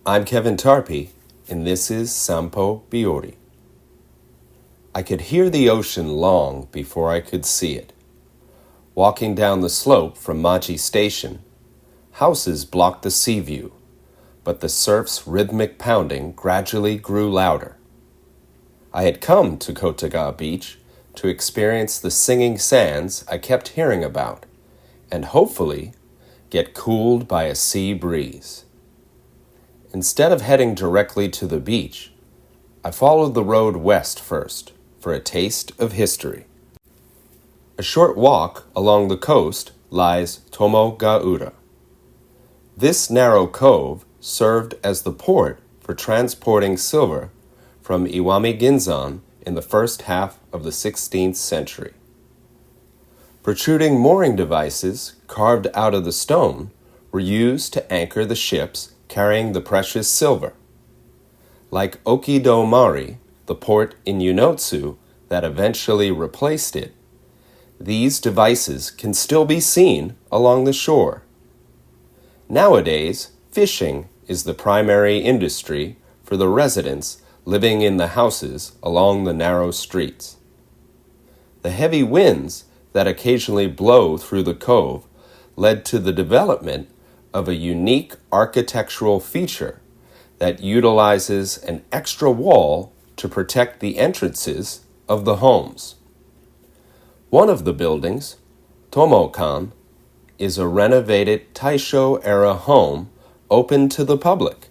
I'm Kevin Tarpey, and this is散歩日和. I could hear the ocean long before I could see it. Walking down the slope from Machi Station, houses blocked the sea view, but the surf's rhythmic pounding gradually grew louder. I had come to Kotaga Beach to experience the singing sands I kept hearing about, and hopefully get cooled by a sea breeze. Instead of heading directly to the beach, I followed the road west first for a taste of history. A short walk along the coast lies Tomogaura. This narrow cove served as the port for transporting silver from Iwami Ginzan in the first half of the 16th century. Protruding mooring devices carved out of the stone were used to anchor the ships carrying the precious silver. Like Okidomari, the port in Yunotsu that eventually replaced it, these devices can still be seen along the shore. Nowadays, fishing is the primary industry for the residents living in the houses along the narrow streets. The heavy winds that occasionally blow through the cove led to the development of a unique architectural feature that utilizes an extra wall to protect the entrances of the homes. One of the buildings, Tomokan, is a renovated Taisho-era home open to the public.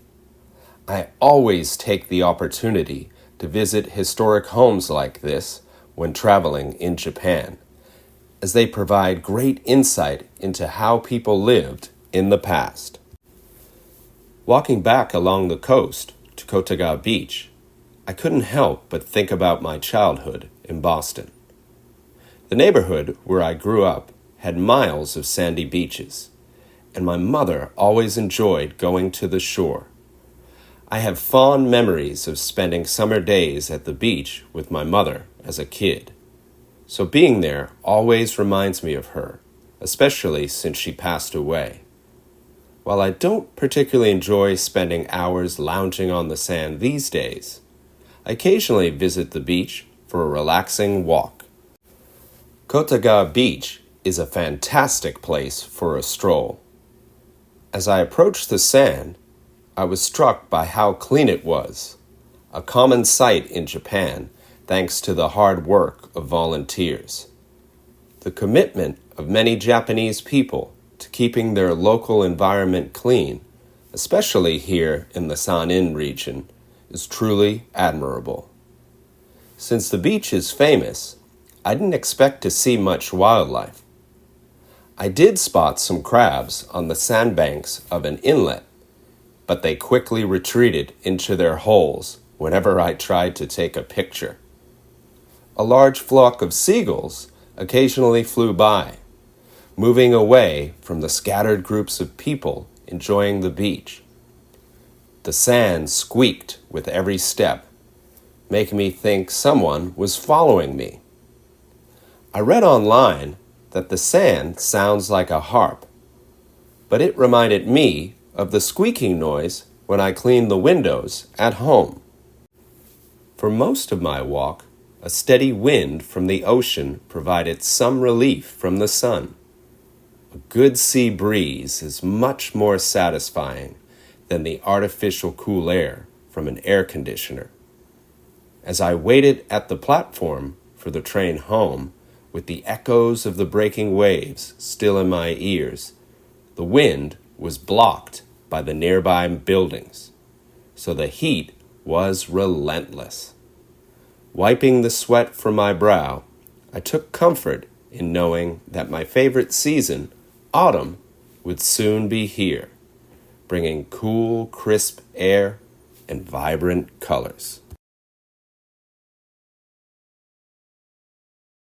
I always take the opportunity to visit historic homes like this when traveling in Japan, as they provide great insight into how people lived in the past. Walking back along the coast to Kotaga Beach, I couldn't help but think about my childhood in Boston. The neighborhood where I grew up had miles of sandy beaches, and my mother always enjoyed going to the shore. I have fond memories of spending summer days at the beach with my mother as a kid, so being there always reminds me of her, especially since she passed away. While I don't particularly enjoy spending hours lounging on the sand these days, I occasionally visit the beach for a relaxing walk. Kotaga Beach is a fantastic place for a stroll. As I approached the sand, I was struck by how clean it was, a common sight in Japan thanks to the hard work of volunteers. The commitment of many Japanese people to keeping their local environment clean, especially here in the Sanin region, is truly admirable. Since the beach is famous, I didn't expect to see much wildlife. I did spot some crabs on the sandbanks of an inlet, but they quickly retreated into their holes whenever I tried to take a picture. A large flock of seagulls occasionally flew by, moving away from the scattered groups of people enjoying the beach. The sand squeaked with every step, making me think someone was following me. I read online that the sand sounds like a harp, but it reminded me of the squeaking noise when I cleaned the windows at home. For most of my walk, a steady wind from the ocean provided some relief from the sun. A good sea breeze is much more satisfying than the artificial cool air from an air conditioner. As I waited at the platform for the train home, with the echoes of the breaking waves still in my ears, the wind was blocked by the nearby buildings, so the heat was relentless. Wiping the sweat from my brow, I took comfort in knowing that my favorite season, autumn, would soon be here, bringing cool, crisp air and vibrant colors.